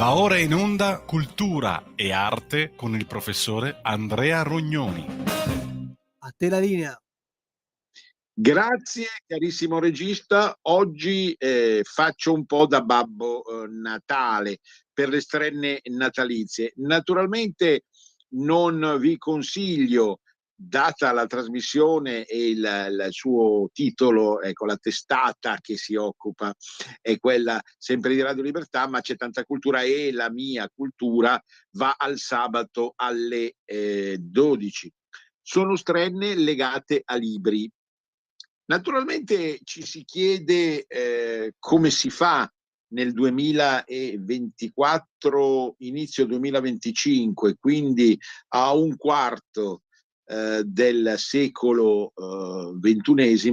Va ora in onda Cultura e Arte con il professore Andrea Rognoni. A te la linea. Grazie carissimo regista, oggi faccio un po' da babbo Natale per le strenne natalizie. Naturalmente non vi consiglio, data la trasmissione e il suo titolo, ecco, la testata che si occupa è quella sempre di Radio Libertà, ma c'è tanta cultura e la mia cultura va al sabato alle 12. Sono strenne legate a libri. Naturalmente ci si chiede come si fa nel 2024, inizio 2025, quindi a un quarto del secolo XXI,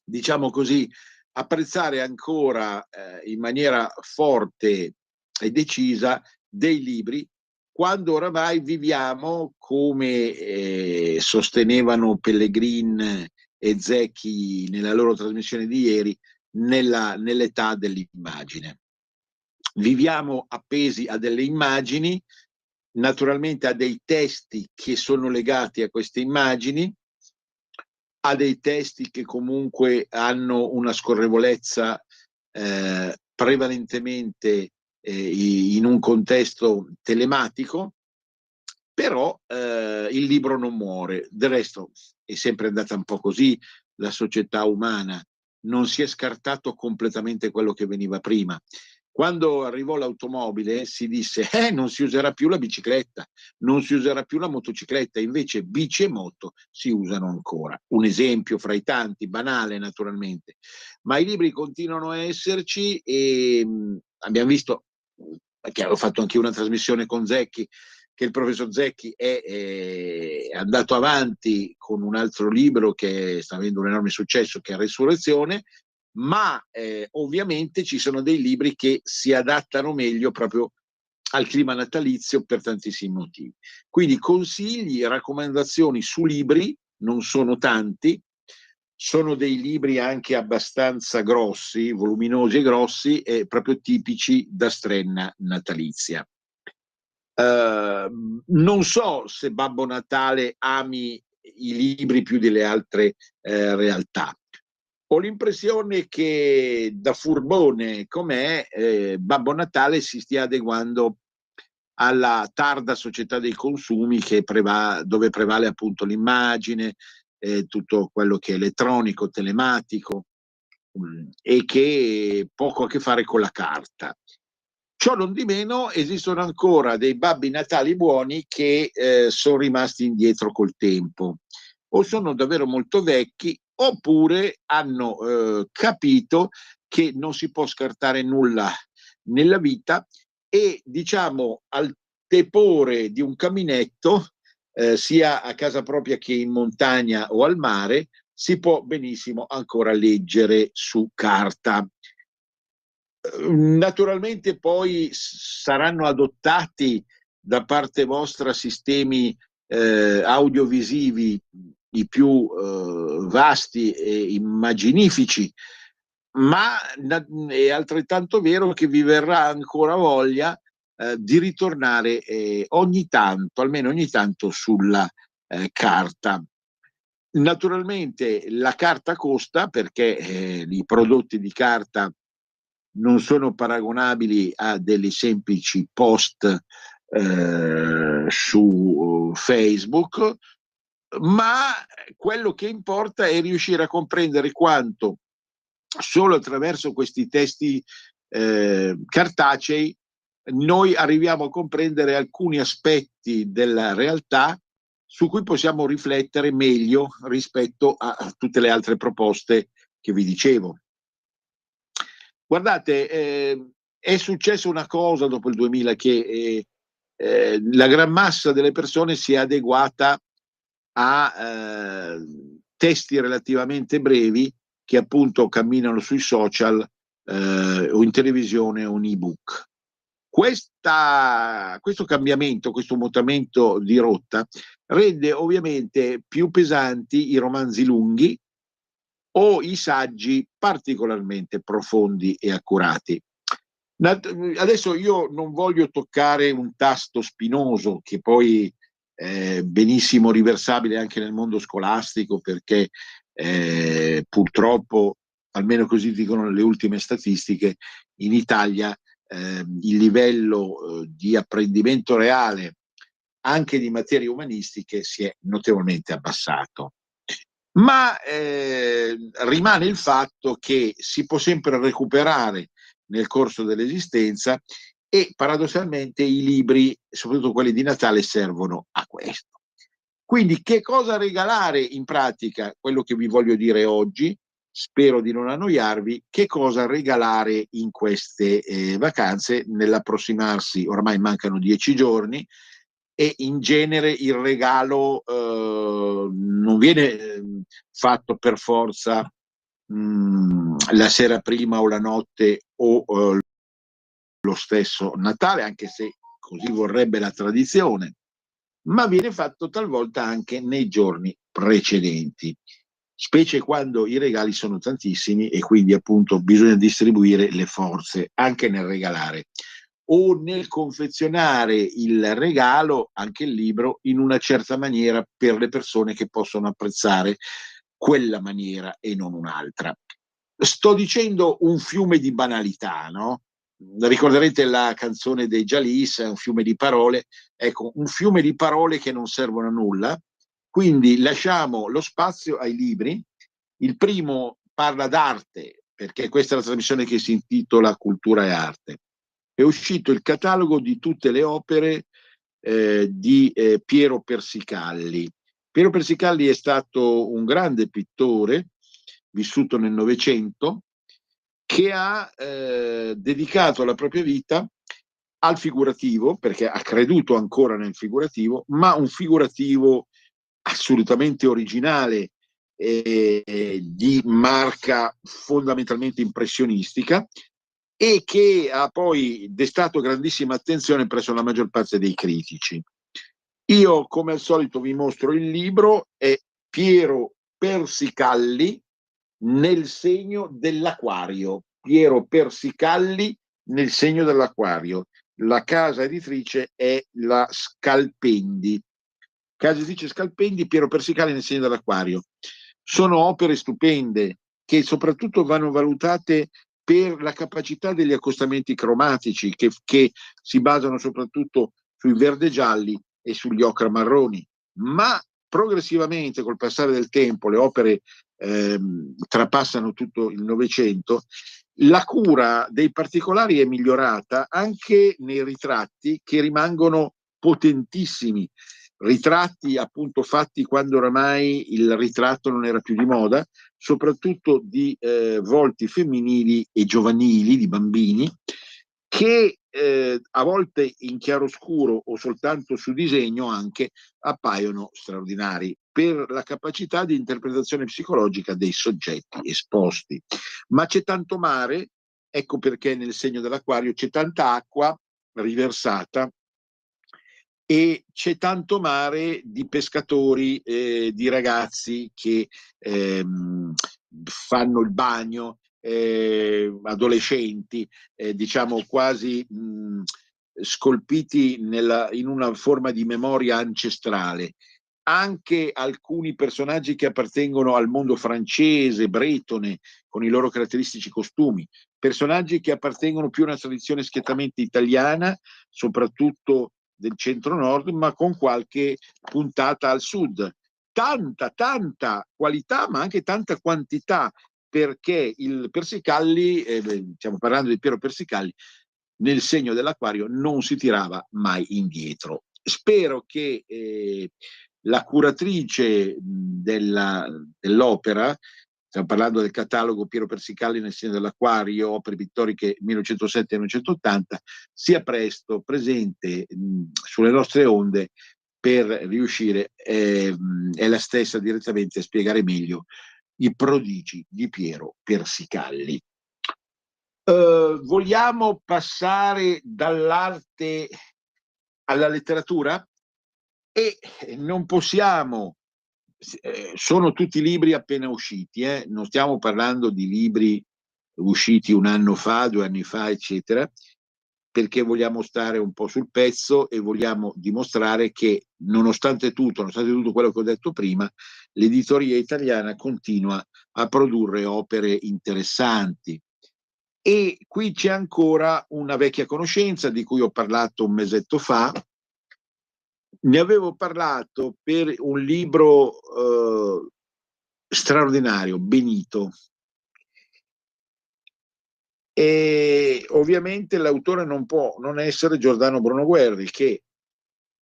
diciamo così, apprezzare ancora in maniera forte e decisa dei libri, quando oramai viviamo, come sostenevano Pellegrin e Zecchi nella loro trasmissione di ieri, nell'età dell'immagine. Viviamo appesi a delle immagini, naturalmente a dei testi che sono legati a queste immagini, a dei testi che comunque hanno una scorrevolezza prevalentemente in un contesto telematico, però il libro non muore. Del resto è sempre andata un po' così la società umana, non si è scartato completamente quello che veniva prima. Quando arrivò l'automobile si disse non si userà più la bicicletta, non si userà più la motocicletta, invece bici e moto si usano ancora. Un esempio fra i tanti, banale naturalmente, ma i libri continuano a esserci e abbiamo visto, perché avevo fatto anche una trasmissione con Zecchi, che il professor Zecchi è andato avanti con un altro libro che sta avendo un enorme successo, che è Resurrezione, ma ovviamente ci sono dei libri che si adattano meglio proprio al clima natalizio per tantissimi motivi. Quindi consigli, raccomandazioni su libri, non sono tanti, sono dei libri anche abbastanza grossi, voluminosi e grossi, e proprio tipici da strenna natalizia. Non so se Babbo Natale ami i libri più delle altre realtà. Ho l'impressione che, da furbone com'è, Babbo Natale si stia adeguando alla tarda società dei consumi dove prevale appunto l'immagine, tutto quello che è elettronico, telematico, e che poco a che fare con la carta. Ciò non di meno esistono ancora dei Babbi Natali buoni che sono rimasti indietro col tempo, o sono davvero molto vecchi, oppure hanno capito che non si può scartare nulla nella vita e, diciamo, al tepore di un caminetto, sia a casa propria che in montagna o al mare, si può benissimo ancora leggere su carta. Naturalmente poi saranno adottati da parte vostra sistemi audiovisivi i più vasti e immaginifici, ma è altrettanto vero che vi verrà ancora voglia di ritornare ogni tanto, almeno ogni tanto, sulla carta. Naturalmente la carta costa, perché i prodotti di carta non sono paragonabili a delle semplici post su Facebook, ma quello che importa è riuscire a comprendere quanto solo attraverso questi testi cartacei noi arriviamo a comprendere alcuni aspetti della realtà su cui possiamo riflettere meglio rispetto a tutte le altre proposte che vi dicevo. Guardate, è successa una cosa dopo il 2000, che la gran massa delle persone si è adeguata a testi relativamente brevi che appunto camminano sui social o in televisione o in ebook. Questo cambiamento, questo mutamento di rotta rende ovviamente più pesanti i romanzi lunghi o i saggi particolarmente profondi e accurati. Adesso io non voglio toccare un tasto spinoso che poi è benissimo riversabile anche nel mondo scolastico, perché purtroppo, almeno così dicono le ultime statistiche, in Italia il livello di apprendimento reale anche di materie umanistiche si è notevolmente abbassato. Ma rimane il fatto che si può sempre recuperare nel corso dell'esistenza, e paradossalmente i libri, soprattutto quelli di Natale, servono a questo. Quindi che cosa regalare in pratica? Quello che vi voglio dire oggi, spero di non annoiarvi, che cosa regalare in queste vacanze, nell'approssimarsi, ormai mancano 10 giorni, e in genere il regalo non viene fatto per forza la sera prima o la notte o lo stesso Natale, anche se così vorrebbe la tradizione, ma viene fatto talvolta anche nei giorni precedenti, specie quando i regali sono tantissimi e quindi appunto bisogna distribuire le forze anche nel regalare o nel confezionare il regalo, anche il libro, in una certa maniera per le persone che possono apprezzare quella maniera e non un'altra. Sto dicendo un fiume di banalità, no? Ricorderete la canzone dei Jalis, un fiume di parole. Ecco, un fiume di parole che non servono a nulla, quindi lasciamo lo spazio ai libri. Il primo parla d'arte, perché questa è la trasmissione che si intitola Cultura e Arte. È uscito il catalogo di tutte le opere di Piero Persicalli. Piero Persicalli è stato un grande pittore, vissuto nel Novecento, che ha dedicato la propria vita al figurativo, perché ha creduto ancora nel figurativo, ma un figurativo assolutamente originale, di marca fondamentalmente impressionistica, e che ha poi destato grandissima attenzione presso la maggior parte dei critici. Io, come al solito, vi mostro il libro, è Piero Persicalli nel segno dell'Aquario. Piero Persicalli nel segno dell'Aquario. La casa editrice è la Scalpendi. Casa editrice Scalpendi, Piero Persicalli nel segno dell'Aquario. Sono opere stupende che soprattutto vanno valutate per la capacità degli accostamenti cromatici che si basano soprattutto sui verde-gialli e sugli ocra-marroni, ma progressivamente col passare del tempo le opere trapassano tutto il Novecento, la cura dei particolari è migliorata anche nei ritratti, che rimangono potentissimi, ritratti appunto fatti quando oramai il ritratto non era più di moda, soprattutto di volti femminili e giovanili, di bambini, che a volte in chiaroscuro o soltanto su disegno anche appaiono straordinari per la capacità di interpretazione psicologica dei soggetti esposti. Ma c'è tanto mare, ecco perché nel segno dell'Aquario c'è tanta acqua riversata e c'è tanto mare di pescatori, di ragazzi che fanno il bagno, adolescenti, diciamo quasi scolpiti in una forma di memoria ancestrale. Anche alcuni personaggi che appartengono al mondo francese, bretone, con i loro caratteristici costumi, personaggi che appartengono più a una tradizione schiettamente italiana, soprattutto del centro-nord, ma con qualche puntata al sud. Tanta qualità, ma anche tanta quantità, perché il Persicalli, stiamo parlando di Piero Persicalli, nel segno dell'Aquario non si tirava mai indietro. Spero che la curatrice dell'opera, stiamo parlando del catalogo Piero Persicalli nel segno dell'Aquario, opere pittoriche 1907-1980, sia presto presente sulle nostre onde per riuscire, è la stessa direttamente a spiegare meglio i prodigi di Piero Persicalli. Vogliamo passare dall'arte alla letteratura? E non possiamo, sono tutti libri appena usciti, non stiamo parlando di libri usciti un anno fa, 2 anni fa, eccetera, perché vogliamo stare un po' sul pezzo e vogliamo dimostrare che nonostante tutto quello che ho detto prima, l'editoria italiana continua a produrre opere interessanti. E qui c'è ancora una vecchia conoscenza di cui ho parlato un mesetto fa. Ne avevo parlato per un libro straordinario, Benito. E ovviamente l'autore non può non essere Giordano Bruno Guerri, che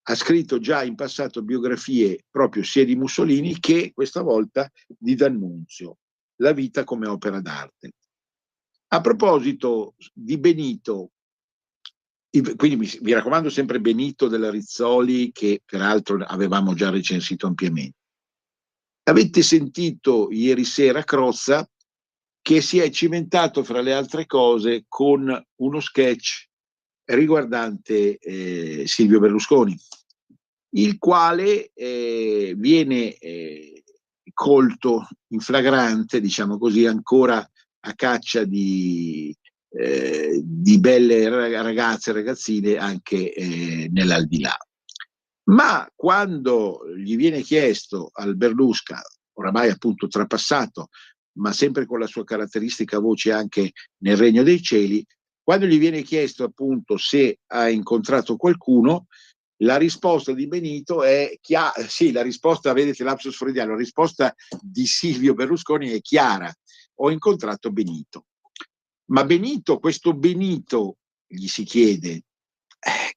ha scritto già in passato biografie proprio sia di Mussolini che questa volta di D'Annunzio, La vita come opera d'arte. A proposito di Benito, quindi vi raccomando sempre Benito della Rizzoli, che peraltro avevamo già recensito ampiamente. Avete sentito ieri sera Crozza, che si è cimentato fra le altre cose con uno sketch riguardante Silvio Berlusconi, il quale viene colto in flagrante, diciamo così, ancora a caccia di belle ragazze e ragazzine anche nell'aldilà. Ma quando gli viene chiesto al Berlusca, oramai appunto trapassato, ma sempre con la sua caratteristica voce anche nel Regno dei Cieli, quando gli viene chiesto appunto se ha incontrato qualcuno, la risposta di Benito è chiara. Sì, la risposta, vedete lapsus freudiano, la risposta di Silvio Berlusconi è chiara: ho incontrato Benito. Ma Benito, questo Benito, gli si chiede,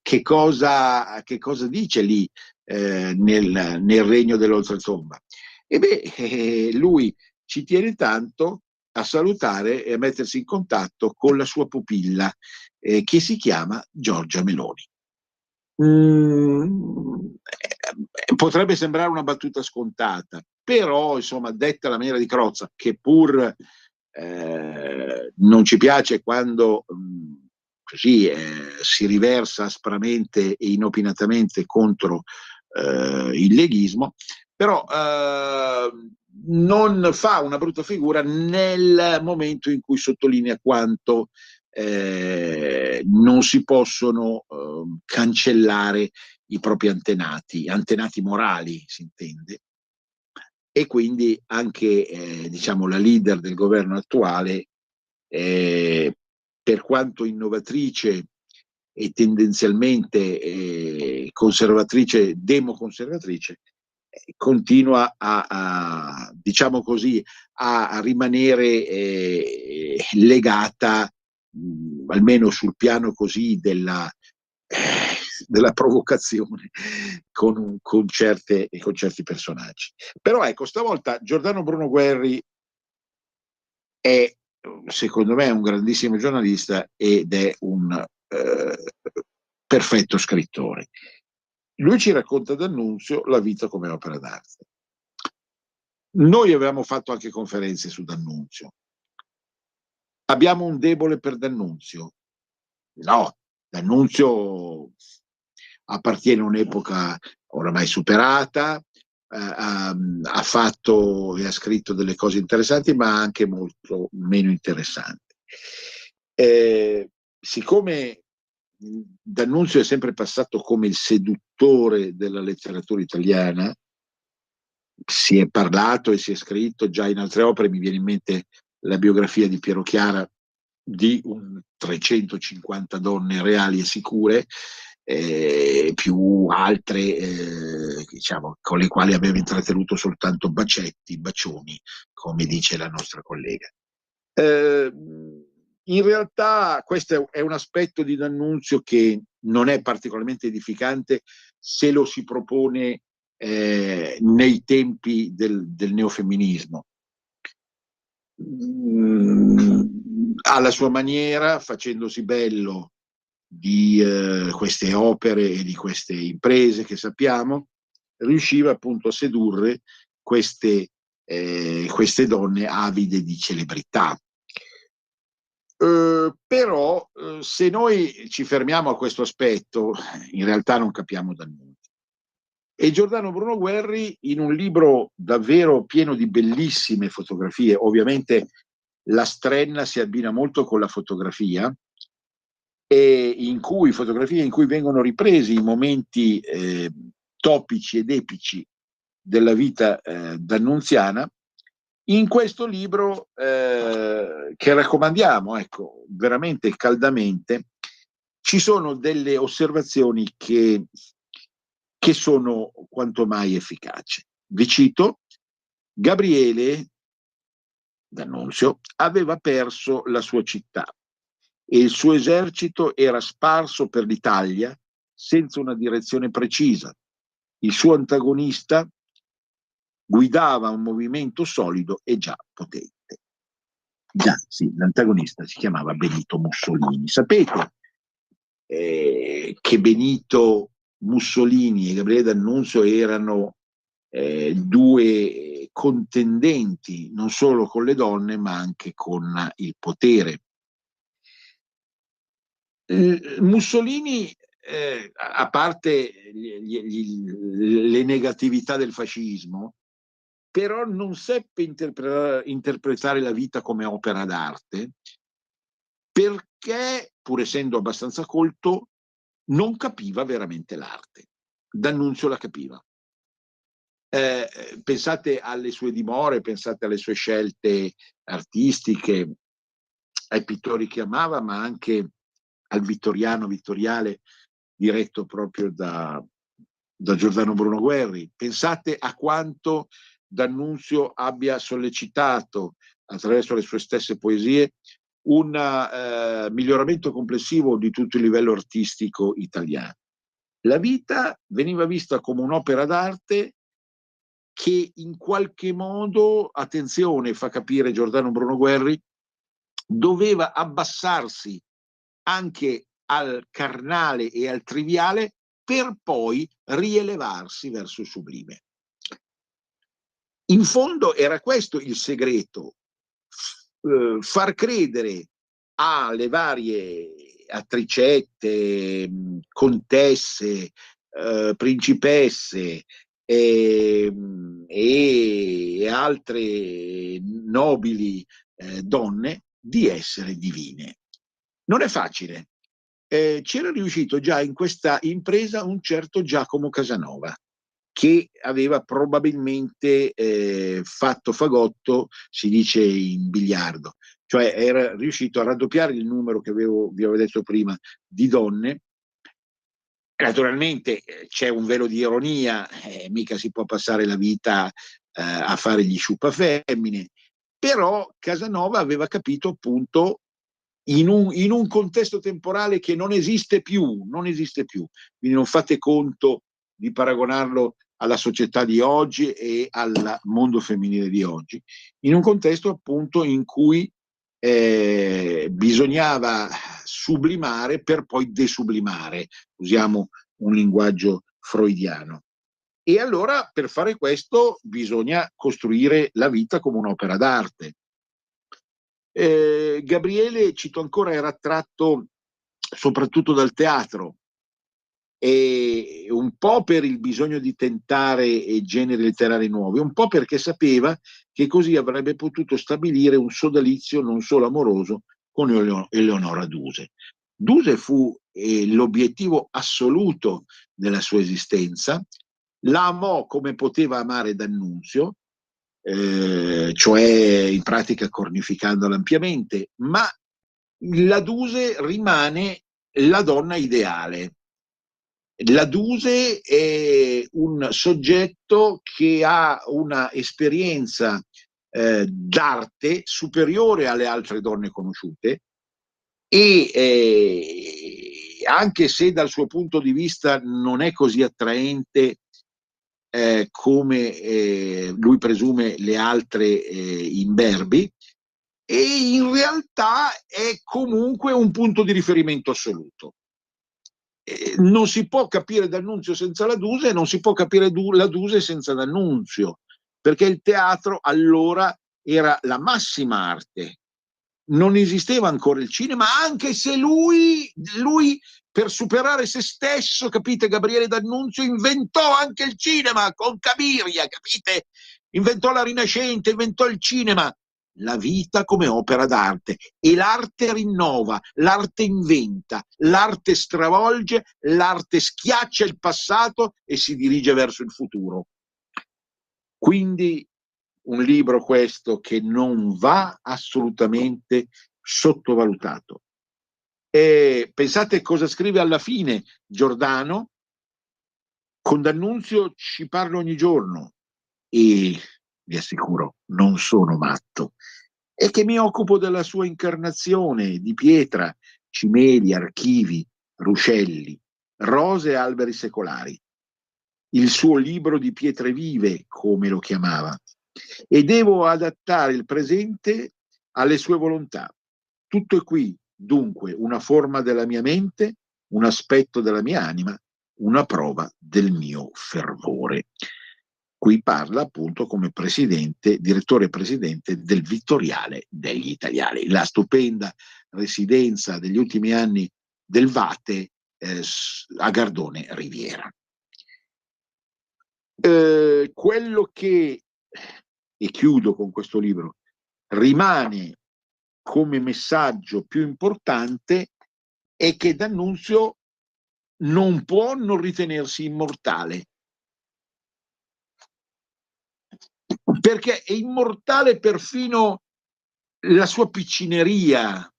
che cosa dice lì nel regno dell'oltretomba? E beh, lui ci tiene tanto a salutare e a mettersi in contatto con la sua pupilla, che si chiama Giorgia Meloni. Potrebbe sembrare una battuta scontata, però insomma, detta alla maniera di Crozza, che pur non ci piace quando così si riversa aspramente e inopinatamente contro il leghismo, però non fa una brutta figura nel momento in cui sottolinea quanto non si possono cancellare i propri antenati morali, si intende, e quindi anche diciamo la leader del governo attuale, per quanto innovatrice e tendenzialmente conservatrice, democonservatrice, continua diciamo così, a rimanere legata, almeno sul piano così della provocazione con certi personaggi. Però ecco, stavolta Giordano Bruno Guerri è, secondo me, un grandissimo giornalista ed è un perfetto scrittore. Lui ci racconta D'Annunzio la vita come opera d'arte. Noi avevamo fatto anche conferenze su D'Annunzio. Abbiamo un debole per D'Annunzio? No, D'Annunzio appartiene a un'epoca oramai superata, ha fatto e ha scritto delle cose interessanti, ma anche molto meno interessanti. Siccome D'Annunzio è sempre passato come il seduttore della letteratura italiana, si è parlato e si è scritto già in altre opere, mi viene in mente la biografia di Piero Chiara di 350 donne reali e sicure, più altre diciamo, con le quali aveva intrattenuto soltanto bacioni, come dice la nostra collega. In realtà questo è un aspetto di D'Annunzio che non è particolarmente edificante se lo si propone nei tempi del neofemminismo. Alla sua maniera, facendosi bello di queste opere e di queste imprese che sappiamo, riusciva appunto a sedurre queste donne avide di celebrità. Però se noi ci fermiamo a questo aspetto, in realtà non capiamo D'Annunzio. E Giordano Bruno Guerri, in un libro davvero pieno di bellissime fotografie, ovviamente la strenna si abbina molto con la fotografia, e fotografie in cui vengono ripresi i momenti topici ed epici della vita d'annunziana. In questo libro, che raccomandiamo, ecco, veramente caldamente, ci sono delle osservazioni che sono quanto mai efficaci. Vi cito: Gabriele D'Annunzio aveva perso la sua città e il suo esercito era sparso per l'Italia senza una direzione precisa. Il suo antagonista guidava un movimento solido e già potente. Già, sì, l'antagonista si chiamava Benito Mussolini. Sapete che Benito Mussolini e Gabriele D'Annunzio erano due contendenti non solo con le donne ma anche con il potere. Mussolini, a parte le negatività del fascismo, però non seppe interpretare la vita come opera d'arte, perché, pur essendo abbastanza colto, non capiva veramente l'arte. D'Annunzio la capiva. Pensate alle sue dimore, pensate alle sue scelte artistiche, ai pittori che amava, ma anche al vittoriale diretto proprio da Giordano Bruno Guerri. Pensate a quanto D'Annunzio abbia sollecitato, attraverso le sue stesse poesie, un miglioramento complessivo di tutto il livello artistico italiano. La vita veniva vista come un'opera d'arte che in qualche modo, attenzione, fa capire Giordano Bruno Guerri, doveva abbassarsi anche al carnale e al triviale per poi rielevarsi verso il sublime. In fondo era questo il segreto, far credere alle varie attricette, contesse, principesse e altre nobili donne di essere divine. Non è facile. C'era riuscito già in questa impresa un certo Giacomo Casanova, che aveva probabilmente fatto fagotto, si dice in biliardo, cioè era riuscito a raddoppiare il numero che vi avevo detto prima di donne. Naturalmente c'è un velo di ironia, mica si può passare la vita a fare gli sciupafemmine, però Casanova aveva capito appunto in un contesto temporale che non esiste più, quindi non fate conto di paragonarlo alla società di oggi e al mondo femminile di oggi, in un contesto appunto in cui bisognava sublimare per poi desublimare, usiamo un linguaggio freudiano. E allora per fare questo bisogna costruire la vita come un'opera d'arte. Gabriele, cito ancora, era attratto soprattutto dal teatro, e un po' per il bisogno di tentare generi letterari nuovi, un po' perché sapeva che così avrebbe potuto stabilire un sodalizio non solo amoroso con Eleonora Duse. Duse fu l'obiettivo assoluto della sua esistenza, la amò come poteva amare D'Annunzio, cioè in pratica cornificandola ampiamente, ma la Duse rimane la donna ideale. La Duse è un soggetto che ha una esperienza d'arte superiore alle altre donne conosciute e anche se dal suo punto di vista non è così attraente come lui presume le altre imberbi, e in realtà è comunque un punto di riferimento assoluto. Non si può capire D'Annunzio senza la Duse e non si può capire la Duse senza D'Annunzio, perché il teatro allora era la massima arte. Non esisteva ancora il cinema, anche se lui per superare se stesso, capite, Gabriele D'Annunzio inventò anche il cinema con Cabiria, capite? Inventò la Rinascente, inventò il cinema. la vita come opera d'arte, e l'arte rinnova, l'arte inventa, l'arte stravolge, l'arte schiaccia il passato e si dirige verso il futuro. Quindi un libro questo che non va assolutamente sottovalutato. E pensate cosa scrive alla fine Giordano: con D'Annunzio ci parlo ogni giorno e vi assicuro non sono matto, e che mi occupo della sua incarnazione di pietra, cimeli, archivi, ruscelli, rose e alberi secolari. Il suo libro di pietre vive, come lo chiamava, e devo adattare il presente alle sue volontà. Tutto è qui, dunque, una forma della mia mente, un aspetto della mia anima, una prova del mio fervore. Qui parla appunto come presidente, direttore presidente del Vittoriale degli Italiani, la stupenda residenza degli ultimi anni del Vate a Gardone Riviera. Quello che, e chiudo con questo libro, rimane come messaggio più importante è che D'Annunzio non può non ritenersi immortale, perché è immortale perfino la sua piccineria,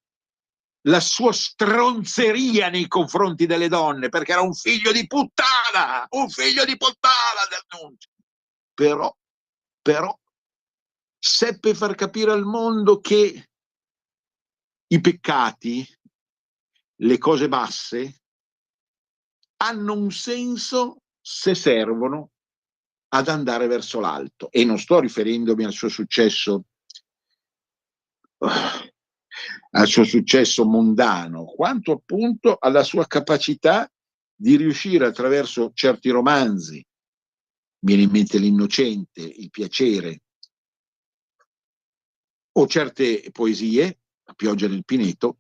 la sua stronzeria nei confronti delle donne, perché era un figlio di puttana D'Annunzio. Però seppe far capire al mondo che i peccati, le cose basse, hanno un senso se servono ad andare verso l'alto. E non sto riferendomi al suo successo mondano, quanto appunto alla sua capacità di riuscire attraverso certi romanzi, viene in mente L'Innocente, Il Piacere, o certe poesie, La pioggia del Pineto,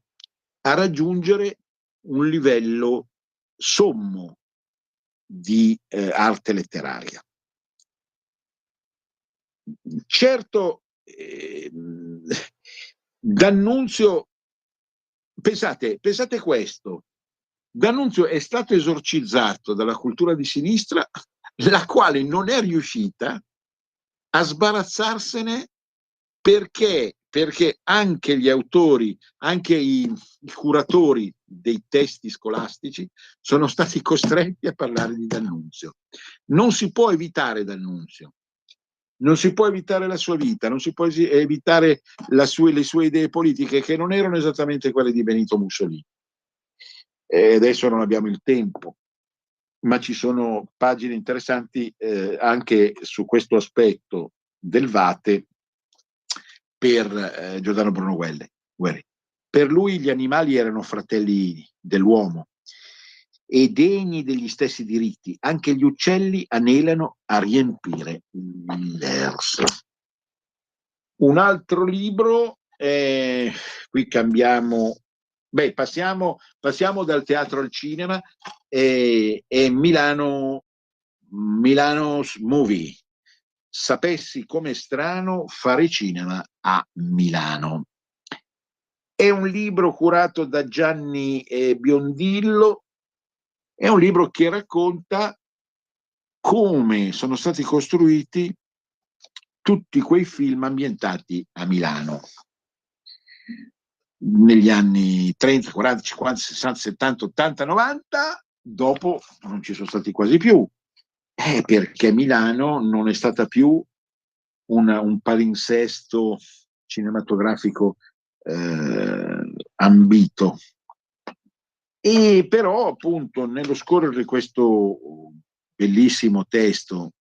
a raggiungere un livello sommo di arte letteraria. Certo, D'Annunzio, pensate questo, D'Annunzio è stato esorcizzato dalla cultura di sinistra, la quale non è riuscita a sbarazzarsene, perché anche gli autori, anche i curatori dei testi scolastici sono stati costretti a parlare di D'Annunzio. Non si può evitare D'Annunzio, non si può evitare la sua vita, non si può evitare le sue idee politiche, che non erano esattamente quelle di Benito Mussolini. E adesso non abbiamo il tempo, ma ci sono pagine interessanti anche su questo aspetto del Vate per Giordano Bruno Guerri. Per lui gli animali erano fratelli dell'uomo e degni degli stessi diritti. Anche gli uccelli anelano a riempire l'universo. Un altro libro, qui cambiamo, passiamo dal teatro al cinema, è Milano's Movie. Sapessi com'è strano fare cinema a Milano. È un libro curato da Gianni Biondillo, è un libro che racconta come sono stati costruiti tutti quei film ambientati a Milano negli anni 30, 40, 50, 60, 70, 80, 90, dopo non ci sono stati quasi più, perché Milano non è stata più un palinsesto cinematografico ambito. E però appunto nello scorrere questo bellissimo testo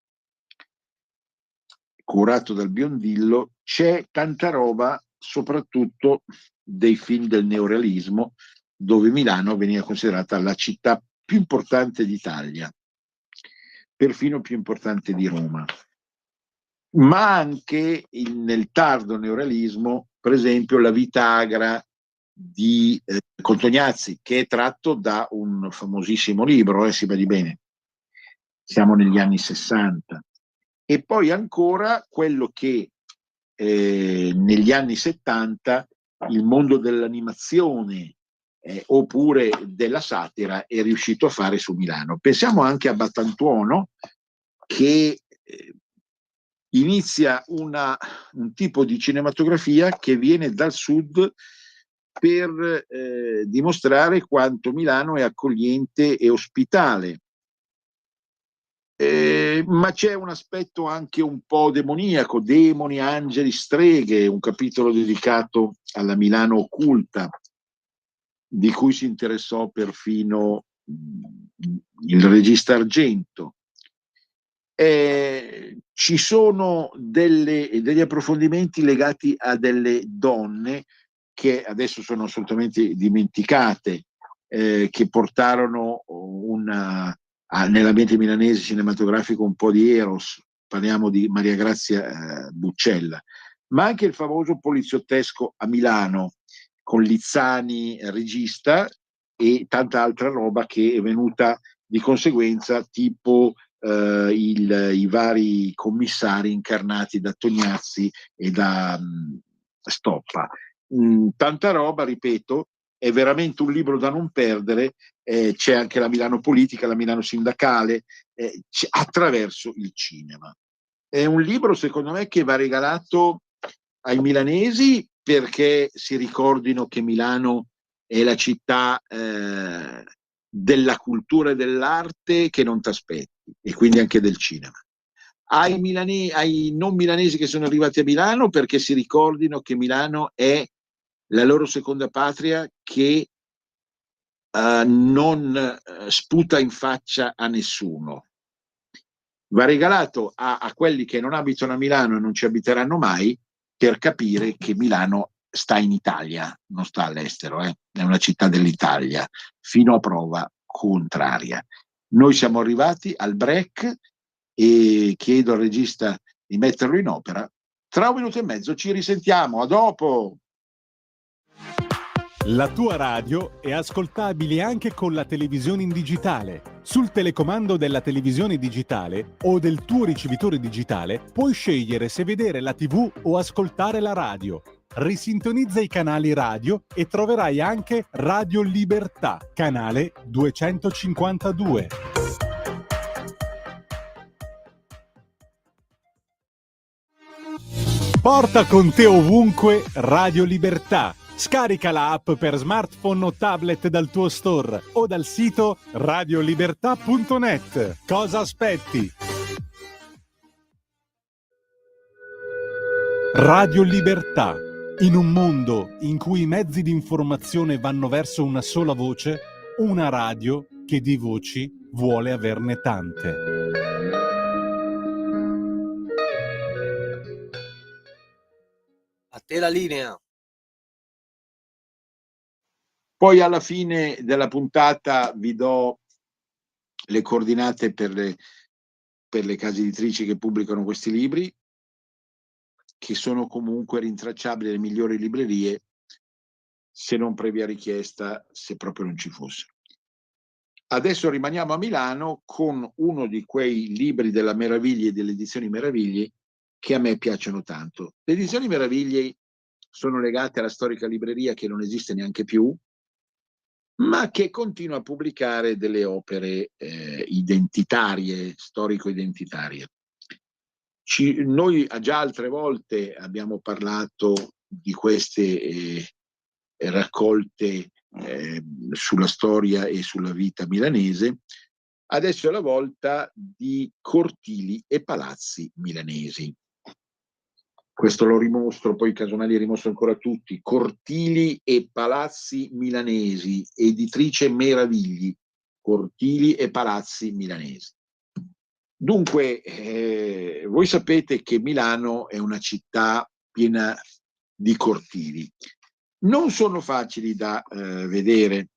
curato dal Biondillo c'è tanta roba, soprattutto dei film del neorealismo, dove Milano veniva considerata la città più importante d'Italia, perfino più importante di Roma. Ma anche nel tardo neorealismo, per esempio, La vita agra di Contognazzi, che è tratto da un famosissimo libro, si vede bene, siamo negli anni 60. E poi ancora quello che negli anni 70 il mondo dell'animazione oppure della satira è riuscito a fare su Milano. Pensiamo anche a Battantuono, che inizia un tipo di cinematografia che viene dal sud per dimostrare quanto Milano è accogliente e ospitale. Ma c'è un aspetto anche un po' demoniaco, demoni, angeli, streghe, un capitolo dedicato alla Milano occulta, di cui si interessò perfino il regista Argento. Ci sono degli approfondimenti legati a delle donne che adesso sono assolutamente dimenticate, che portarono nell'ambiente milanese cinematografico un po' di Eros. Parliamo di Maria Grazia Buccella, ma anche il famoso poliziottesco a Milano con Lizzani regista e tanta altra roba che è venuta di conseguenza, tipo i vari commissari incarnati da Tognazzi e da Stoppa. Tanta roba, ripeto, è veramente un libro da non perdere. C'è anche la Milano politica, la Milano sindacale, attraverso il cinema. È un libro, secondo me, che va regalato ai milanesi perché si ricordino che Milano è la città della cultura e dell'arte che non ti aspetti, e quindi anche del cinema. Ai non milanesi che sono arrivati a Milano perché si ricordino che Milano è la loro seconda patria, che non sputa in faccia a nessuno. Va regalato a quelli che non abitano a Milano e non ci abiteranno mai, per capire che Milano sta in Italia, non sta all'estero, è una città dell'Italia, fino a prova contraria. Noi siamo arrivati al break e chiedo al regista di metterlo in opera. Tra 1 minuto e mezzo ci risentiamo, a dopo! La tua radio è ascoltabile anche con la televisione in digitale. Sul telecomando della televisione digitale o del tuo ricevitore digitale puoi scegliere se vedere la TV o ascoltare la radio. Risintonizza i canali radio e troverai anche Radio Libertà, canale 252. Porta con te ovunque Radio Libertà. Scarica la app per smartphone o tablet dal tuo store o dal sito radiolibertà.net. Cosa aspetti? Radio Libertà. In un mondo in cui i mezzi di informazione vanno verso una sola voce, una radio che di voci vuole averne tante. A te la linea. Poi alla fine della puntata vi do le coordinate per le case editrici che pubblicano questi libri, che sono comunque rintracciabili nelle migliori librerie, se non previa richiesta, se proprio non ci fosse. Adesso rimaniamo a Milano con uno di quei libri della Meraviglie e delle edizioni Meraviglie che a me piacciono tanto. Le edizioni Meraviglie sono legate alla storica libreria che non esiste neanche più, ma che continua a pubblicare delle opere identitarie, storico-identitarie. Noi già altre volte abbiamo parlato di queste raccolte sulla storia e sulla vita milanese. Adesso è la volta di cortili e palazzi milanesi. Questo lo rimostro, poi casomai li rimostro ancora tutti. Cortili e palazzi milanesi, editrice Meravigli, cortili e palazzi milanesi. Dunque, voi sapete che Milano è una città piena di cortili. Non sono facili da vedere.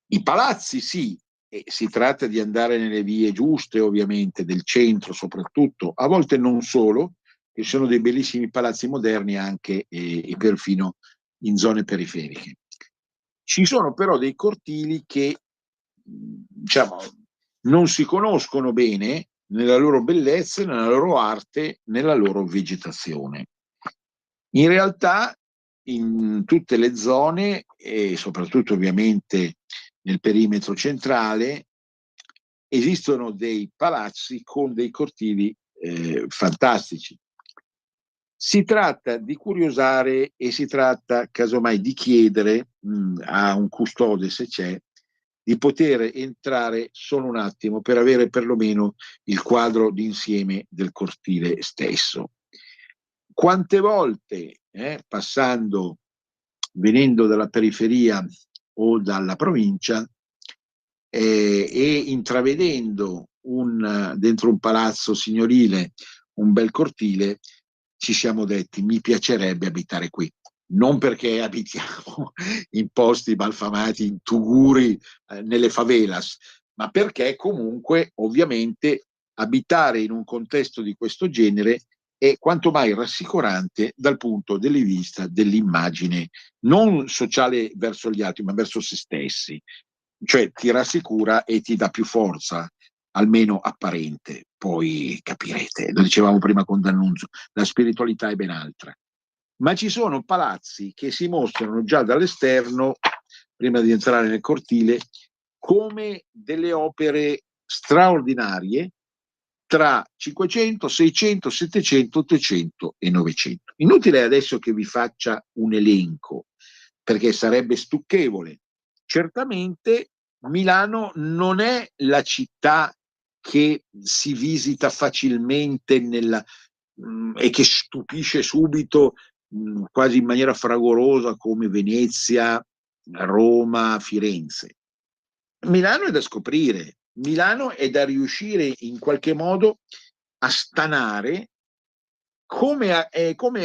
I palazzi sì, e si tratta di andare nelle vie giuste, ovviamente, del centro soprattutto, a volte non solo, che sono dei bellissimi palazzi moderni anche e perfino in zone periferiche. Ci sono però dei cortili che, diciamo, non si conoscono bene nella loro bellezza, nella loro arte, nella loro vegetazione. In realtà in tutte le zone, e soprattutto ovviamente nel perimetro centrale, esistono dei palazzi con dei cortili fantastici. Si tratta di curiosare e si tratta casomai di chiedere a un custode, se c'è, di poter entrare solo un attimo per avere perlomeno il quadro d'insieme del cortile stesso. Quante volte, venendo dalla periferia o dalla provincia, e intravedendo dentro un palazzo signorile un bel cortile, ci siamo detti: mi piacerebbe abitare qui. Non perché abitiamo in posti malfamati, in tuguri, nelle favelas, ma perché comunque ovviamente abitare in un contesto di questo genere è quanto mai rassicurante dal punto di vista dell'immagine non sociale verso gli altri, ma verso se stessi. Cioè ti rassicura e ti dà più forza, almeno apparente. Poi capirete, lo dicevamo prima con D'Annunzio, la spiritualità è ben altra. Ma ci sono palazzi che si mostrano già dall'esterno, prima di entrare nel cortile, come delle opere straordinarie tra 500, 600, 700, 800 e 900. Inutile adesso che vi faccia un elenco, perché sarebbe stucchevole. Certamente Milano non è la città che si visita facilmente e che stupisce subito quasi in maniera fragorosa come Venezia, Roma, Firenze. Milano è da scoprire, Milano è da riuscire in qualche modo a stanare, come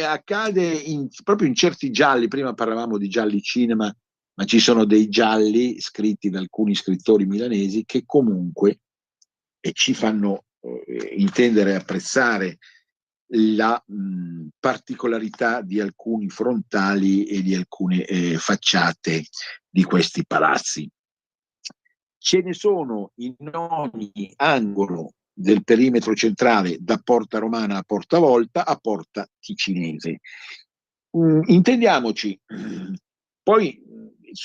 accade proprio in certi gialli. Prima parlavamo di gialli cinema, ma ci sono dei gialli scritti da alcuni scrittori milanesi che comunque ci fanno intendere e apprezzare la particolarità di alcuni frontali e di alcune facciate di questi palazzi. Ce ne sono in ogni angolo del perimetro centrale, da Porta Romana a Porta Volta a Porta Ticinese. Intendiamoci, poi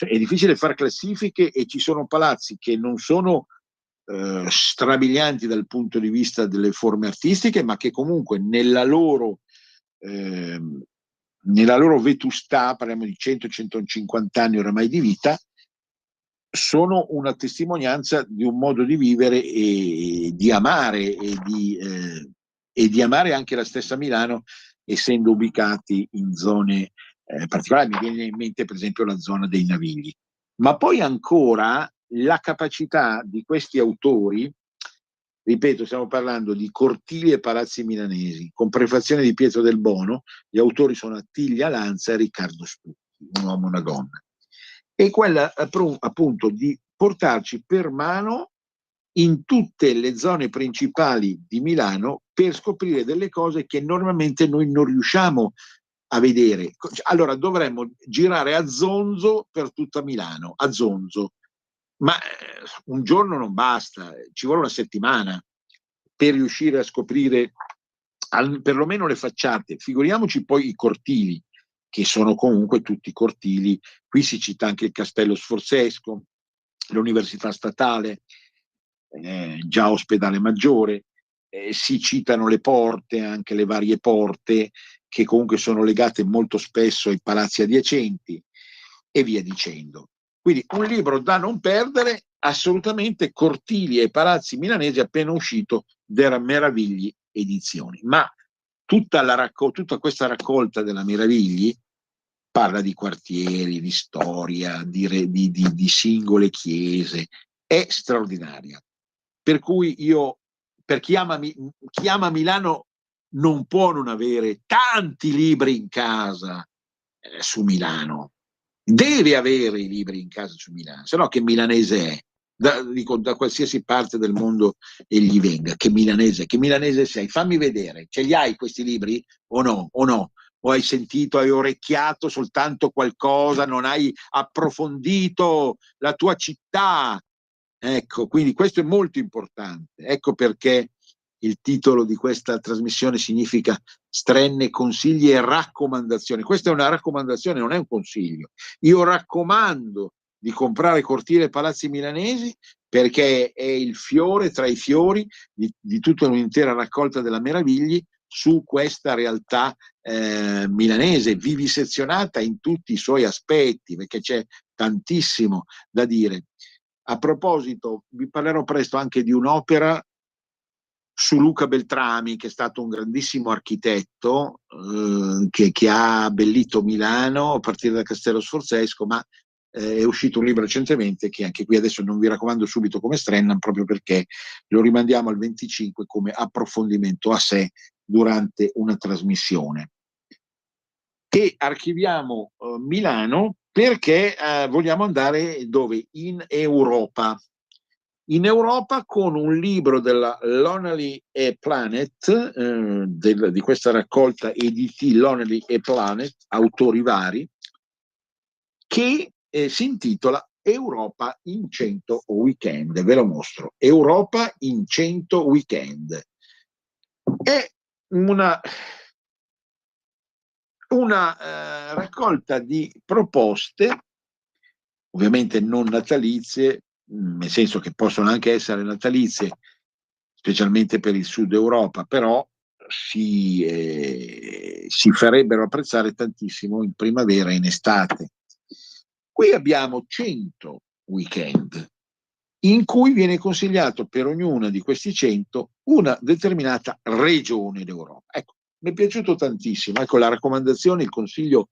è difficile fare classifiche e ci sono palazzi che non sono strabilianti dal punto di vista delle forme artistiche, ma che comunque nella loro vetustà, parliamo di 100-150 anni oramai di vita, sono una testimonianza di un modo di vivere e di amare e di amare anche la stessa Milano, essendo ubicati in zone particolari. Mi viene in mente per esempio la zona dei Navigli. Ma poi ancora la capacità di questi autori, ripeto, stiamo parlando di cortili e palazzi milanesi, con prefazione di Pietro del Bono. Gli autori sono Attilia Lanza e Riccardo Stucchi, un uomo e una donna. E quella appunto di portarci per mano in tutte le zone principali di Milano per scoprire delle cose che normalmente noi non riusciamo a vedere. Allora dovremmo girare a zonzo per tutta Milano, a zonzo, ma un giorno non basta, ci vuole una settimana per riuscire a scoprire perlomeno le facciate. Figuriamoci poi i cortili, che sono comunque tutti cortili. Qui si cita anche il Castello Sforzesco, l'Università Statale, già Ospedale Maggiore, si citano le porte, anche le varie porte, che comunque sono legate molto spesso ai palazzi adiacenti, e via dicendo. Quindi un libro da non perdere, assolutamente, Cortili e palazzi milanesi, appena uscito della Meravigli Edizioni. Ma tutta questa raccolta della Meravigli parla di quartieri, di storia, di singole chiese, è straordinaria. Per cui per chi ama Milano non può non avere tanti libri in casa su Milano. Deve avere i libri in casa su Milano, se no che milanese è? Da qualsiasi parte del mondo egli venga, che milanese sei? Fammi vedere, ce li hai questi libri o no? O hai sentito, hai orecchiato soltanto qualcosa, non hai approfondito la tua città? Ecco, quindi questo è molto importante. Ecco perché il titolo di questa trasmissione significa Strenne, consigli e raccomandazioni. Questa è una raccomandazione, non è un consiglio. Io raccomando di comprare cortili e palazzi milanesi perché è il fiore tra i fiori di tutta un'intera raccolta della meraviglia su questa realtà milanese, vivisezionata in tutti i suoi aspetti, perché c'è tantissimo da dire. A proposito, vi parlerò presto anche di un'opera su Luca Beltrami, che è stato un grandissimo architetto che ha abbellito Milano a partire da Castello Sforzesco, ma è uscito un libro recentemente che anche qui adesso non vi raccomando subito come Strennan, proprio perché lo rimandiamo al 25 come approfondimento a sé durante una trasmissione. E archiviamo Milano perché vogliamo andare dove? In Europa. In Europa con un libro della Lonely e Planet, di questa raccolta EDT Lonely e Planet, autori vari, che si intitola Europa in 100 weekend. Ve lo mostro. Europa in 100 weekend. È una raccolta di proposte, ovviamente non natalizie, nel senso che possono anche essere natalizie, specialmente per il Sud Europa, però si farebbero apprezzare tantissimo in primavera e in estate. Qui abbiamo 100 weekend in cui viene consigliato per ognuna di questi 100 una determinata regione d'Europa. Ecco, mi è piaciuto tantissimo. Ecco, la raccomandazione, il consiglio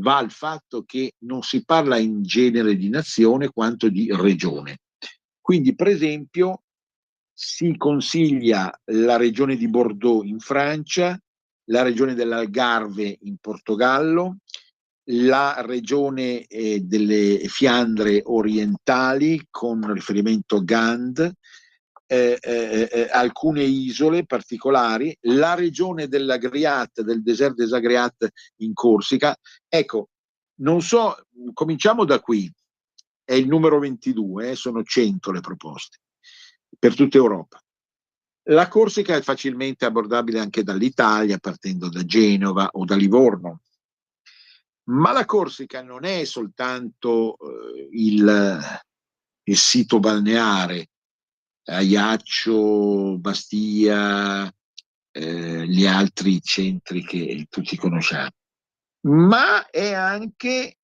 va al fatto che non si parla in genere di nazione quanto di regione. Quindi, per esempio, si consiglia la regione di Bordeaux in Francia, la regione dell'Algarve in Portogallo, la regione delle Fiandre orientali con riferimento a Gand, alcune isole particolari, la regione dell'Agriat, del Désert des Agriat in Corsica. Ecco, non so, cominciamo da qui, è il numero 22, sono 100 le proposte per tutta Europa. La Corsica è facilmente abbordabile anche dall'Italia, partendo da Genova o da Livorno. Ma la Corsica non è soltanto il sito balneare, Ajaccio, Bastia, gli altri centri che tutti conosciamo, ma è anche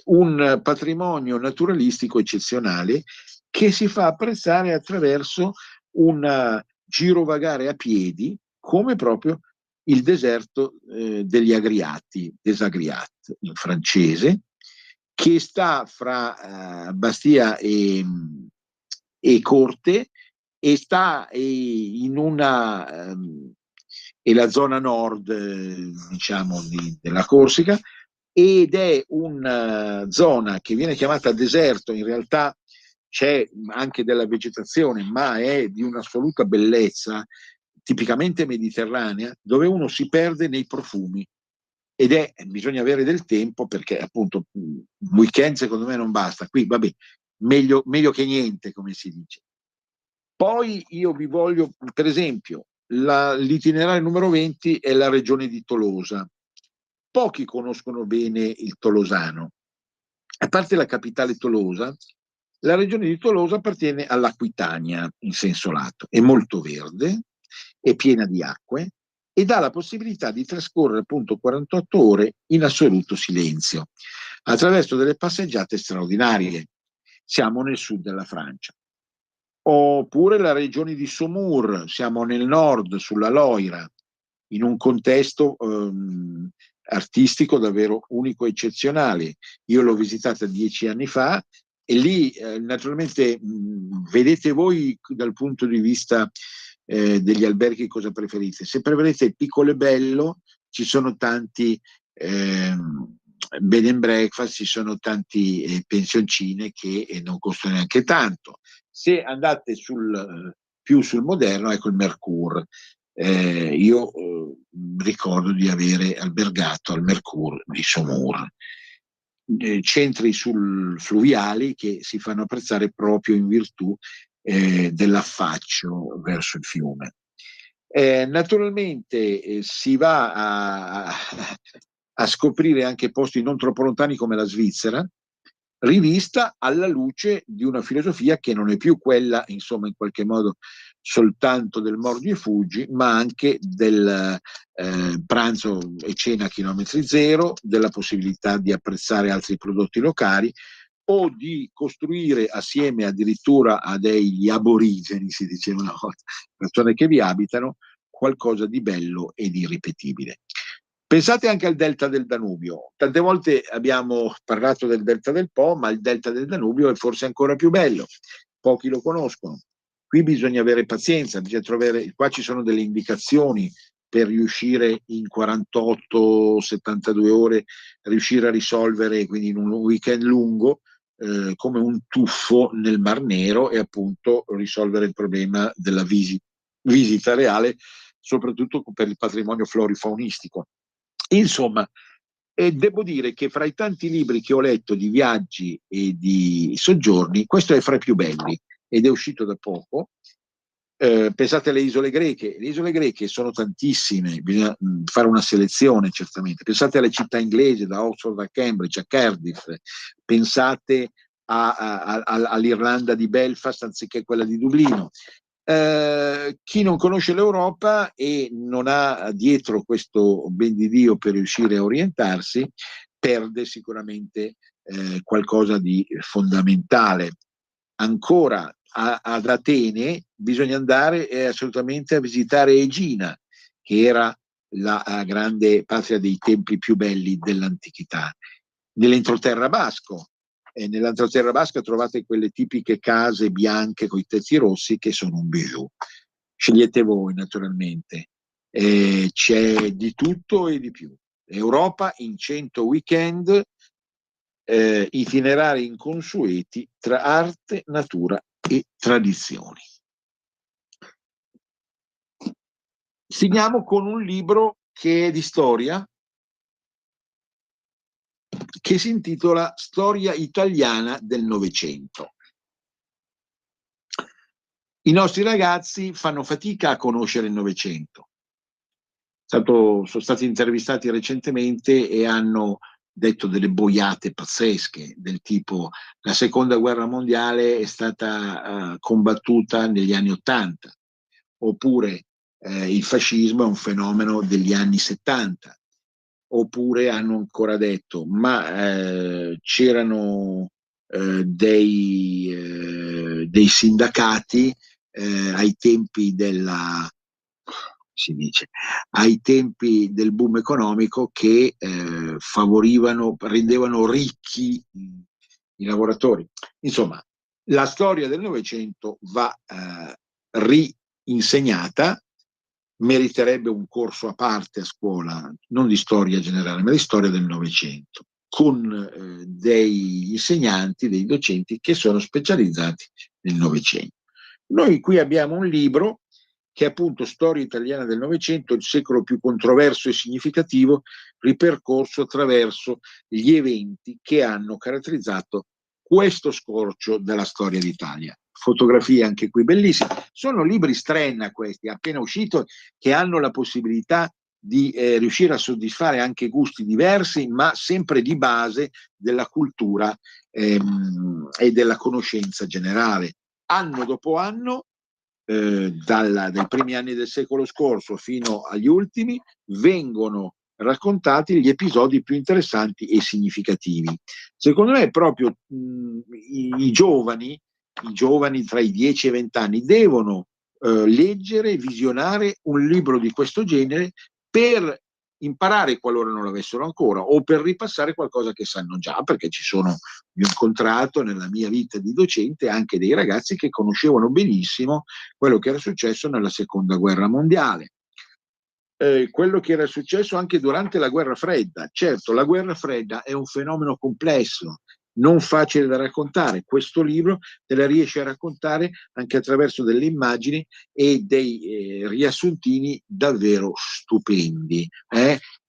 un patrimonio naturalistico eccezionale che si fa apprezzare attraverso un girovagare a piedi, come proprio il deserto degli Agriati, des Agriat in francese, che sta fra Bastia e Corte e sta in una è la zona nord diciamo della Corsica, ed è una zona che viene chiamata deserto, in realtà c'è anche della vegetazione, ma è di un'assoluta bellezza tipicamente mediterranea, dove uno si perde nei profumi, ed bisogna avere del tempo, perché appunto un weekend secondo me non basta. Qui vabbè, meglio che niente, come si dice. Poi io vi voglio, per esempio, l'itinerario numero 20 è la regione di Tolosa. Pochi conoscono bene il tolosano. A parte la capitale Tolosa, la regione di Tolosa appartiene all'Aquitania in senso lato, è molto verde, è piena di acque e dà la possibilità di trascorrere appunto 48 ore in assoluto silenzio, attraverso delle passeggiate straordinarie. Siamo nel sud della Francia. Oppure la regione di Saumur, siamo nel nord, sulla Loira, in un contesto artistico davvero unico e eccezionale. Io l'ho visitata 10 anni fa e lì naturalmente vedete voi dal punto di vista degli alberghi cosa preferite. Se preferite piccolo e bello, ci sono tanti bed and breakfast, ci sono tanti pensioncine che non costano neanche tanto. Se andate più sul moderno, ecco il Mercure. Io ricordo di avere albergato al Mercure di Saumur. Centri fluviali che si fanno apprezzare proprio in virtù dell'affaccio verso il fiume. Naturalmente si va a scoprire anche posti non troppo lontani come la Svizzera, rivista alla luce di una filosofia che non è più quella, insomma, in qualche modo soltanto del mordi e fuggi, ma anche del pranzo e cena a chilometri zero, della possibilità di apprezzare altri prodotti locali o di costruire assieme addirittura a degli aborigeni, si diceva una volta, persone che vi abitano, qualcosa di bello e di irripetibile. Pensate anche al delta del Danubio. Tante volte abbiamo parlato del delta del Po, ma il delta del Danubio è forse ancora più bello. Pochi lo conoscono. Qui bisogna avere pazienza, qua ci sono delle indicazioni per riuscire in 48-72 ore, riuscire a risolvere, quindi in un weekend lungo, come un tuffo nel Mar Nero, e appunto risolvere il problema della visita reale, soprattutto per il patrimonio florifaunistico. Insomma, devo dire che fra i tanti libri che ho letto di viaggi e di soggiorni, questo è fra i più belli ed è uscito da poco. Pensate alle isole greche. Le isole greche sono tantissime, bisogna fare una selezione certamente. Pensate alle città inglesi, da Oxford a Cambridge, a Cardiff. Pensate all'Irlanda di Belfast anziché quella di Dublino. Chi non conosce l'Europa e non ha dietro questo ben di Dio per riuscire a orientarsi, perde sicuramente qualcosa di fondamentale. Ancora ad Atene bisogna andare assolutamente a visitare Egina, che era la grande patria dei templi più belli dell'antichità. Nell'entroterra basco, nell'entroterra basca trovate quelle tipiche case bianche con i tetti rossi che sono un bijou. Scegliete voi naturalmente, c'è di tutto e di più. Europa in 100 weekend, itinerari inconsueti tra arte, natura e tradizioni. Finiamo con un libro che è di storia, che si intitola Storia italiana del Novecento. I nostri ragazzi fanno fatica a conoscere il Novecento. Sono stati intervistati recentemente e hanno detto delle boiate pazzesche, del tipo: la seconda guerra mondiale è stata combattuta negli anni '80, oppure il fascismo è un fenomeno degli anni '70, oppure hanno ancora detto: ma c'erano dei sindacati ai tempi ai tempi del boom economico che rendevano ricchi i lavoratori. Insomma, la storia del Novecento va rinsegnata, meriterebbe un corso a parte a scuola, non di storia generale, ma di storia del Novecento, con dei insegnanti, dei docenti che sono specializzati nel Novecento. Noi qui abbiamo un libro che è appunto Storia italiana del Novecento, il secolo più controverso e significativo, ripercorso attraverso gli eventi che hanno caratterizzato questo scorcio della storia d'Italia. Fotografie anche qui bellissime. Sono libri Strenna questi, appena uscito, che hanno la possibilità di riuscire a soddisfare anche gusti diversi, ma sempre di base della cultura e della conoscenza generale. Anno dopo anno, dai primi anni del secolo scorso fino agli ultimi, vengono raccontati gli episodi più interessanti e significativi. Secondo me proprio i giovani tra i 10 e i 20 anni devono leggere e visionare un libro di questo genere per imparare, qualora non l'avessero ancora, o per ripassare qualcosa che sanno già, perché io ho incontrato nella mia vita di docente anche dei ragazzi che conoscevano benissimo quello che era successo nella seconda guerra mondiale, quello che era successo anche durante la guerra fredda. Certo, la guerra fredda è un fenomeno complesso, non facile da raccontare. Questo libro te la riesce a raccontare anche attraverso delle immagini e dei riassuntini davvero stupendi.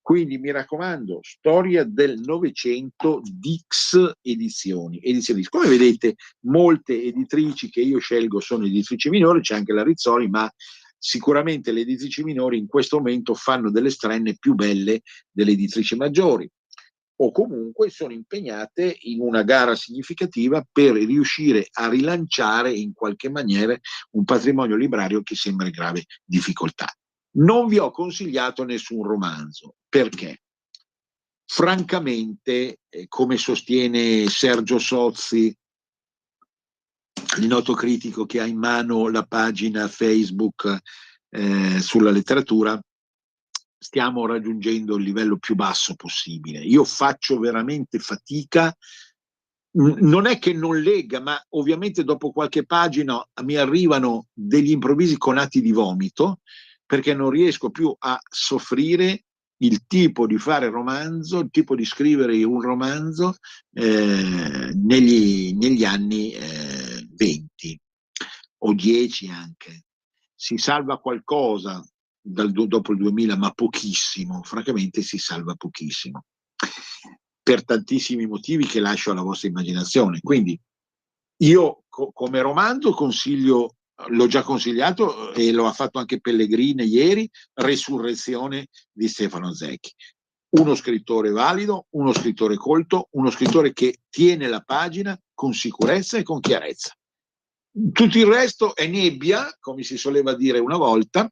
Quindi mi raccomando, Storia del Novecento, Dix Edizioni. Come vedete, molte editrici che io scelgo sono editrici minori, c'è anche la Rizzoli, ma sicuramente le editrici minori in questo momento fanno delle strenne più belle delle editrici maggiori, o comunque sono impegnate in una gara significativa per riuscire a rilanciare in qualche maniera un patrimonio librario che sembra in grave difficoltà. Non vi ho consigliato nessun romanzo, perché? Francamente, come sostiene Sergio Sozzi, il noto critico che ha in mano la pagina Facebook sulla letteratura, stiamo raggiungendo il livello più basso possibile. Io faccio veramente fatica, non è che non legga, ma ovviamente dopo qualche pagina mi arrivano degli improvvisi conati di vomito, perché non riesco più a soffrire il tipo di fare romanzo, il tipo di scrivere un romanzo negli anni 20 o 10 anche. Si salva qualcosa dopo il 2000, ma pochissimo, francamente si salva pochissimo, per tantissimi motivi che lascio alla vostra immaginazione. Quindi io come romanzo consiglio, l'ho già consigliato e lo ha fatto anche Pellegrini ieri, Resurrezione di Stefano Zecchi. Uno scrittore valido, uno scrittore colto, uno scrittore che tiene la pagina con sicurezza e con chiarezza. Tutto il resto è nebbia, come si soleva dire una volta,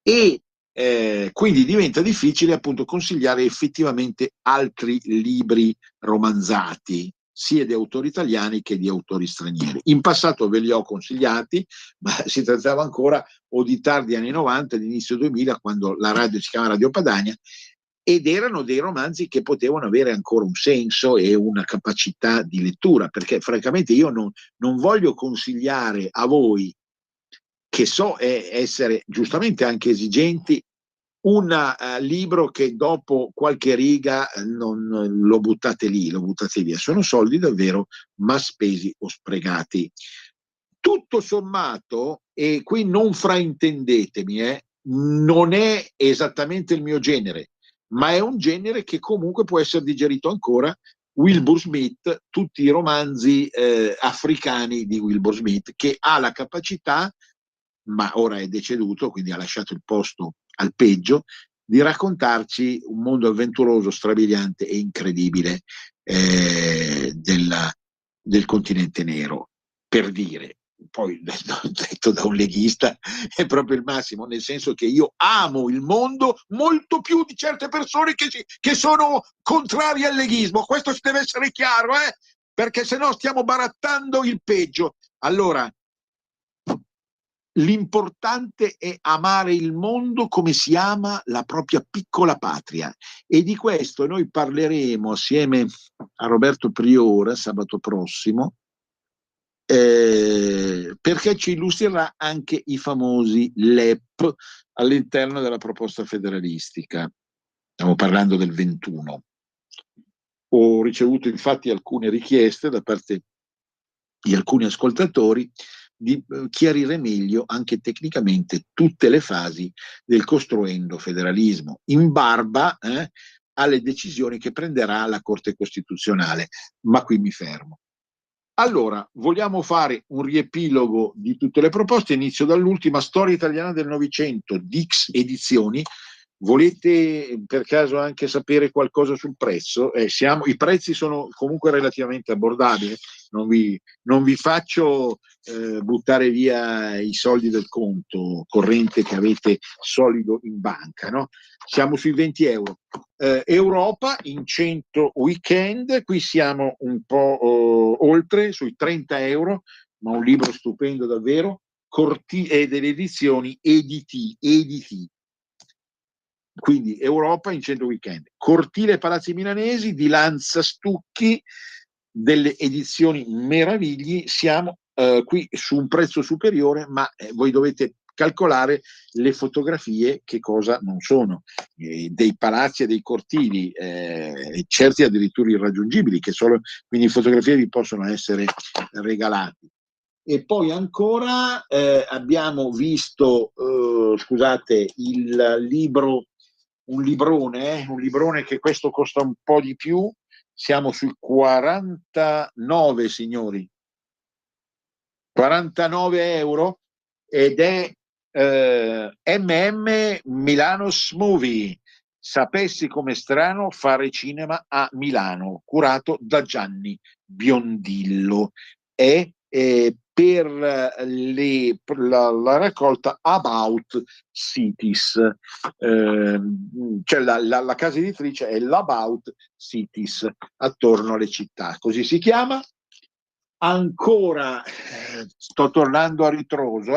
e quindi diventa difficile appunto consigliare effettivamente altri libri romanzati, sia di autori italiani che di autori stranieri. In passato ve li ho consigliati, ma si trattava ancora o di tardi anni 90, di inizio 2000, quando la radio si chiama Radio Padania, ed erano dei romanzi che potevano avere ancora un senso e una capacità di lettura, perché francamente io non voglio consigliare a voi, che so essere giustamente anche esigenti, un libro che dopo qualche riga non lo buttate lì, lo buttate via. Sono soldi davvero ma spesi o sprecati. Tutto sommato, e qui non fraintendetemi, non è esattamente il mio genere, ma è un genere che comunque può essere digerito ancora. Wilbur Smith, tutti i romanzi africani di Wilbur Smith, che ha la capacità, ma ora è deceduto, quindi ha lasciato il posto al peggio, di raccontarci un mondo avventuroso, strabiliante e incredibile del continente nero, per dire. Poi detto da un leghista è proprio il massimo, nel senso che io amo il mondo molto più di certe persone che sono contrarie al leghismo. Questo ci deve essere chiaro, perché sennò stiamo barattando il peggio. Allora, l'importante è amare il mondo come si ama la propria piccola patria, e di questo noi parleremo assieme a Roberto Priora sabato prossimo, perché ci illustrerà anche i famosi LEP all'interno della proposta federalistica. Stiamo parlando del 21. Ho ricevuto infatti alcune richieste da parte di alcuni ascoltatori di chiarire meglio anche tecnicamente tutte le fasi del costruendo federalismo, in barba alle decisioni che prenderà la Corte Costituzionale. Ma qui mi fermo. Allora, vogliamo fare un riepilogo di tutte le proposte. Inizio dall'ultima, Storia italiana del Novecento, Dix Edizioni. Volete per caso anche sapere qualcosa sul prezzo? I prezzi sono comunque relativamente abbordabili, non vi faccio buttare via i soldi del conto corrente che avete solido in banca, no? Siamo sui 20 euro. Europa in 100 weekend, qui siamo un po' oltre, sui 30 euro, ma un libro stupendo davvero, delle edizioni editi. Quindi Europa in 100 weekend. Cortile Palazzi Milanesi di Lanza Stucchi, delle edizioni Meravigli. Siamo qui su un prezzo superiore, ma voi dovete calcolare le fotografie che cosa non sono, dei palazzi e dei cortili, certi addirittura irraggiungibili, che solo quindi fotografie vi possono essere regalate. E poi ancora abbiamo visto, scusate, il libro, un librone che questo costa un po' di più, siamo sui 49, signori, 49 euro, ed è MM Milanos Movie. Sapessi com'è strano fare cinema a Milano, curato da Gianni Biondillo. È per la raccolta About Cities, cioè la casa editrice è l'About Cities, attorno alle città, così si chiama. Ancora, sto tornando a ritroso,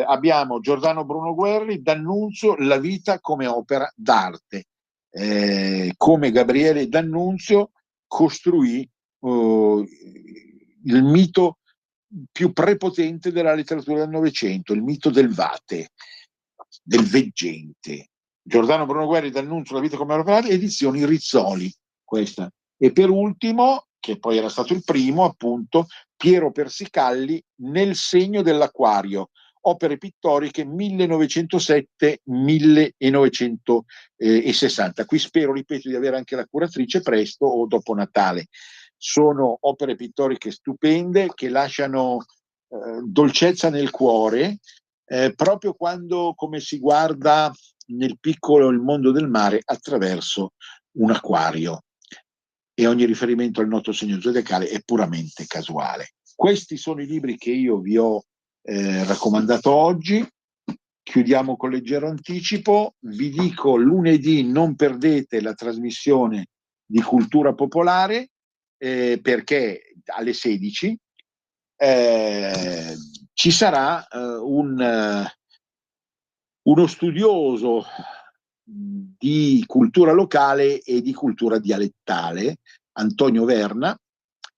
abbiamo Giordano Bruno Guerri, D'Annunzio, La vita come opera d'arte. Come Gabriele D'Annunzio costruì il mito più prepotente della letteratura del Novecento, il mito del vate, del veggente. Giordano Bruno Guerri, D'Annunzio, La vita come opera d'arte, edizioni Rizzoli, questa. E per ultimo, che poi era stato il primo, appunto, Piero Persicalli, Nel segno dell'acquario, opere pittoriche 1900-1960. Qui spero, ripeto, di avere anche la curatrice presto o dopo Natale. Sono opere pittoriche stupende che lasciano dolcezza nel cuore, proprio quando come si guarda nel piccolo il mondo del mare attraverso un acquario, e ogni riferimento al noto segno zodiacale è puramente casuale. Questi sono i libri che io vi ho raccomandato oggi. Chiudiamo con leggero anticipo. Vi dico, lunedì non perdete la trasmissione di Cultura Popolare, perché alle 16 ci sarà uno studioso di cultura locale e di cultura dialettale, Antonio Verna,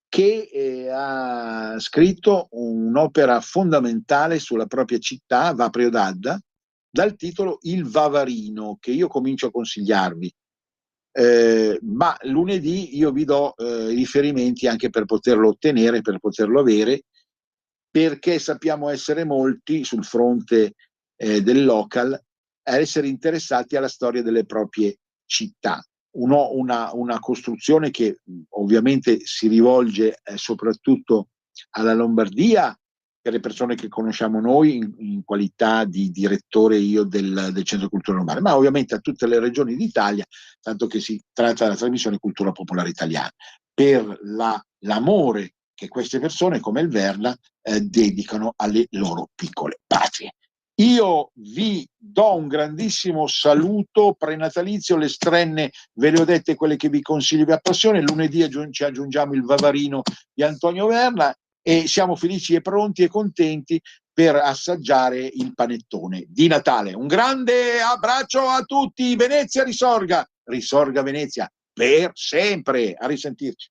che ha scritto un'opera fondamentale sulla propria città, Vaprio d'Adda, dal titolo Il Vavarino, che io comincio a consigliarvi. Ma lunedì io vi do i riferimenti anche per poterlo ottenere, per poterlo avere, perché sappiamo essere molti sul fronte del local a essere interessati alla storia delle proprie città. Una costruzione che ovviamente si rivolge soprattutto alla Lombardia, per le persone che conosciamo noi in qualità di direttore io del Centro Cultura Lombarda, ma ovviamente a tutte le regioni d'Italia, tanto che si tratta della trasmissione Cultura Popolare Italiana, per l'amore che queste persone come il Verna dedicano alle loro piccole patrie. Io vi do un grandissimo saluto prenatalizio, le strenne ve le ho dette, quelle che vi consiglio, vi appassione. Lunedì ci aggiungiamo il Vavarino di Antonio Verna e siamo felici e pronti e contenti per assaggiare il panettone di Natale. Un grande abbraccio a tutti, Venezia risorga, risorga Venezia per sempre, a risentirci.